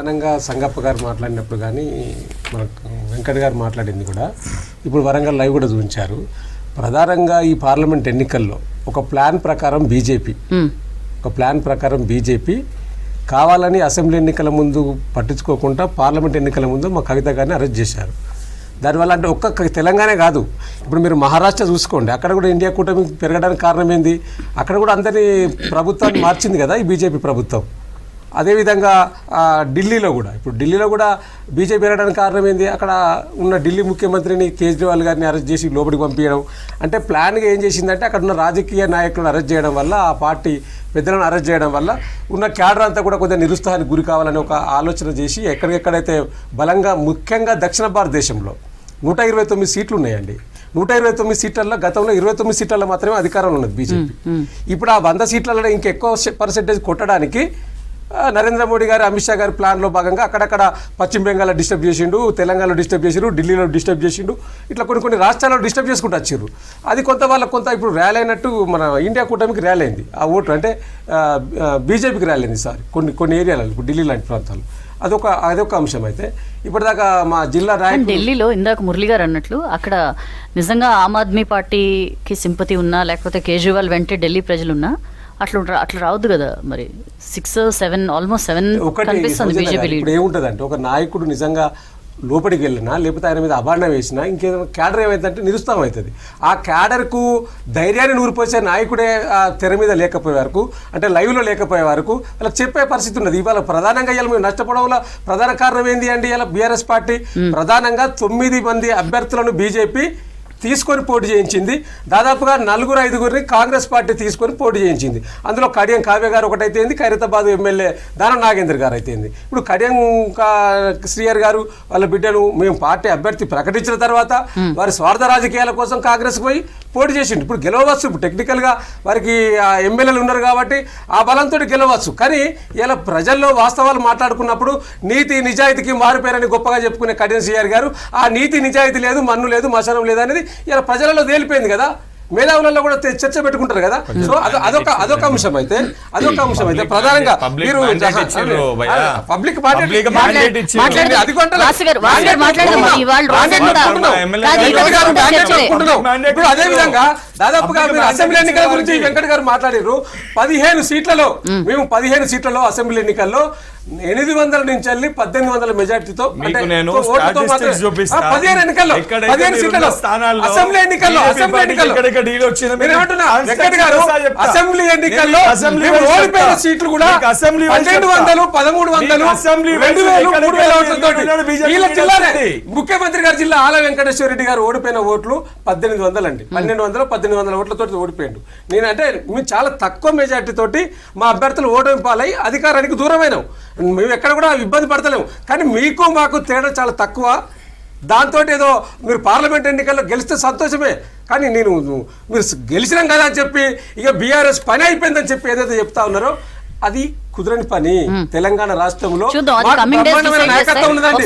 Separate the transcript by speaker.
Speaker 1: ప్రధానంగా సంగప్ప గారు మాట్లాడినప్పుడు కానీ మనకు వెంకట్ గారు మాట్లాడింది కూడా ఇప్పుడు వరంగల్ లైవ్ కూడా చూపించారు. ప్రధానంగా ఈ పార్లమెంట్ ఎన్నికల్లో ఒక ప్లాన్ ప్రకారం బీజేపీ కావాలని అసెంబ్లీ ఎన్నికల ముందు పట్టించుకోకుండా పార్లమెంట్ ఎన్నికల ముందు మా కవిత గారిని అరెస్ట్ చేశారు. దానివల్ల అంటే ఒక్క తెలంగాణ కాదు, ఇప్పుడు మీరు మహారాష్ట్ర చూసుకోండి, అక్కడ కూడా ఇండియా కూటమి పెరగడానికి కారణం ఏంది? అక్కడ కూడా అందరినీ ప్రభుత్వాన్ని మార్చింది కదా ఈ బీజేపీ ప్రభుత్వం. అదేవిధంగా ఢిల్లీలో కూడా బీజేపీ పెరగడానికి కారణం ఏంది? అక్కడ ఉన్న ఢిల్లీ ముఖ్యమంత్రిని కేజ్రీవాల్ గారిని అరెస్ట్ చేసి లోపలికి పంపించడం. అంటే ప్లాన్గా ఏం చేసిందంటే అక్కడ ఉన్న రాజకీయ నాయకులను అరెస్ట్ చేయడం వల్ల, ఆ పార్టీ పెద్దలను అరెస్ట్ చేయడం వల్ల ఉన్న క్యాడర్ అంతా కూడా కొంచెం నిరుత్సాహానికి గురి కావాలని ఒక ఆలోచన చేసి ఎక్కడికెక్కడైతే బలంగా, ముఖ్యంగా దక్షిణ భారతదేశంలో 129 సీట్లు ఉన్నాయండి. 129 సీట్లలో గతంలో 29 సీట్లలో మాత్రమే అధికారంలో ఉన్నది బీజేపీ. ఇప్పుడు ఆ 100 సీట్లలో ఇంకెక్కువ పర్సెంటేజ్ కొట్టడానికి నరేంద్ర మోడీ గారు, అమిత్ షా గారి ప్లాన్లో భాగంగా అక్కడక్కడ పశ్చిమ బెంగాల్లో డిస్టర్బ్ చేసిండు, తెలంగాణలో డిస్టర్బ్ చేసిండు, ఢిల్లీలో డిస్టర్బ్ చేసిండు, ఇట్లా కొన్ని రాష్ట్రాల్లో డిస్టర్బ్ చేసుకుంటూ వచ్చారు. అది కొంత ఇప్పుడు ర్యాలీ అయినట్టు మన ఇండియా కూటమికి ర్యాలీ అయింది ఆ ఓటు, అంటే బీజేపీకి ర్యాలీ అయింది సార్ కొన్ని ఏరియాలలో, ఇప్పుడు ఢిల్లీ లాంటి ప్రాంతాలు. అదొక అంశం. అయితే ఇప్పటిదాకా మా జిల్లా నాయకులు
Speaker 2: ఢిల్లీలో ఇందాక మురళి గారు అన్నట్లు అక్కడ నిజంగా ఆమ్ ఆద్మీ పార్టీకి సింపతి ఉన్నా, లేకపోతే కేజ్రీవాల్ వెంటే ఢిల్లీ ప్రజలున్నా అట్లా రావద్దు కదా. మరి 6, 7 ఆల్మోస్ట్ 7 కనిపిస్తుంది బీజేపీ లీడ్.
Speaker 1: ఇప్పుడు ఏముంటుందంటే ఒక నాయకుడు నిజంగా లోపలికి వెళ్ళినా, లేకపోతే ఆయన మీద అభాండం వేసినా, ఇంకేదైనా క్యాడర్ ఏమైందంటే నిరుత్సాహం అవుతుంది. ఆ క్యాడర్కు ధైర్యాన్ని నూరిపోసే నాయకుడే తెర మీద లేకపోయే వరకు, అంటే లైవ్లో లేకపోయే వరకు వాళ్ళకి చెప్పే పరిస్థితి ఉన్నది. ఇవాళ ప్రధానంగా ఇలా మేము నష్టపోవడంలో ప్రధాన కారణం ఏంటి అండి? ఇలా బీఆర్ఎస్ పార్టీ ప్రధానంగా 9 మంది అభ్యర్థులను బీజేపీ తీసుకొని పోటీ చేయించింది. దాదాపుగా 4-5 కాంగ్రెస్ పార్టీ తీసుకొని పోటీ చేయించింది. అందులో కడియం కావ్య గారు ఒకటైతేంది, ఖైరతాబాద్ ఎమ్మెల్యే దానం నాగేంద్ర గారు అయితేంది. ఇప్పుడు కడియం శ్రీహరి గారు వాళ్ళ బిడ్డను మేము పార్టీ అభ్యర్థి ప్రకటించిన తర్వాత వారి స్వార్థ రాజకీయాల కోసం కాంగ్రెస్కి పోయి పోటీ చేసిండు. ఇప్పుడు గెలవచ్చు, ఇప్పుడు టెక్నికల్గా వారికి ఎమ్మెల్యేలు ఉన్నారు కాబట్టి ఆ బలంతో గెలవచ్చు. కానీ ఇలా ప్రజల్లో వాస్తవాలు మాట్లాడుకున్నప్పుడు నీతి నిజాయితీకి మారిపోయారని గొప్పగా చెప్పుకునే కడియం శ్రీహరి గారు ఆ నీతి నిజాయితీ లేదు, మన్ను లేదు, మశానం లేదు అనేది ఇలా ప్రజలలో తేలిపోయింది కదా. మేధావులలో కూడా చర్చ పెట్టుకుంటారు కదా. సో అదొక అంశం అయితే ప్రధానంగా మీరు పబ్లిక్ అదే విధంగా దాదాపుగా మీరు అసెంబ్లీ ఎన్నికల గురించి వెంకట్ గారు మాట్లాడారు. 15 సీట్లలో మేము 15 సీట్లలో అసెంబ్లీ ఎన్నికల్లో 800 నుంచి వెళ్ళి 1800 మెజార్టీతో, అంటే 15 ఎన్నికల్లో 15 సీట్లలో అసెంబ్లీ ఎన్నికల్లో అసెంబ్లీ ఎన్నికల్లో ఓడిపోయిన సీట్లు కూడా 1200, 1300, 2000, 3000 ఓట్లతో వీళ్ళ జిల్లానే ముఖ్యమంత్రి గారి జిల్లా ఆల వెంకటేశ్వర రెడ్డి గారు ఓడిపోయిన ఓట్లు 1800 అండి. 1200-1800 ఓట్లతో ఓడిపోయాడు. నేనంటే మేము చాలా తక్కువ మెజార్టీ తోటి మా అభ్యర్థులు ఓటమి పాలై అధికారానికి దూరమైనాం. మేము ఎక్కడ కూడా ఇబ్బంది పడతలేము. కానీ మీకు మాకు తేడా చాలా తక్కువ. దాంతో ఏదో మీరు పార్లమెంట్ ఎన్నికల్లో గెలిస్తే సంతోషమే, కానీ మీరు గెలిచినాం కదా అని చెప్పి ఇక బీఆర్ఎస్ పని అయిపోయిందని చెప్పి ఏదైతే చెప్తా ఉన్నారో అది కుదరని పని. తెలంగాణ రాష్ట్రంలో నాయకత్వం ఉన్నదండి.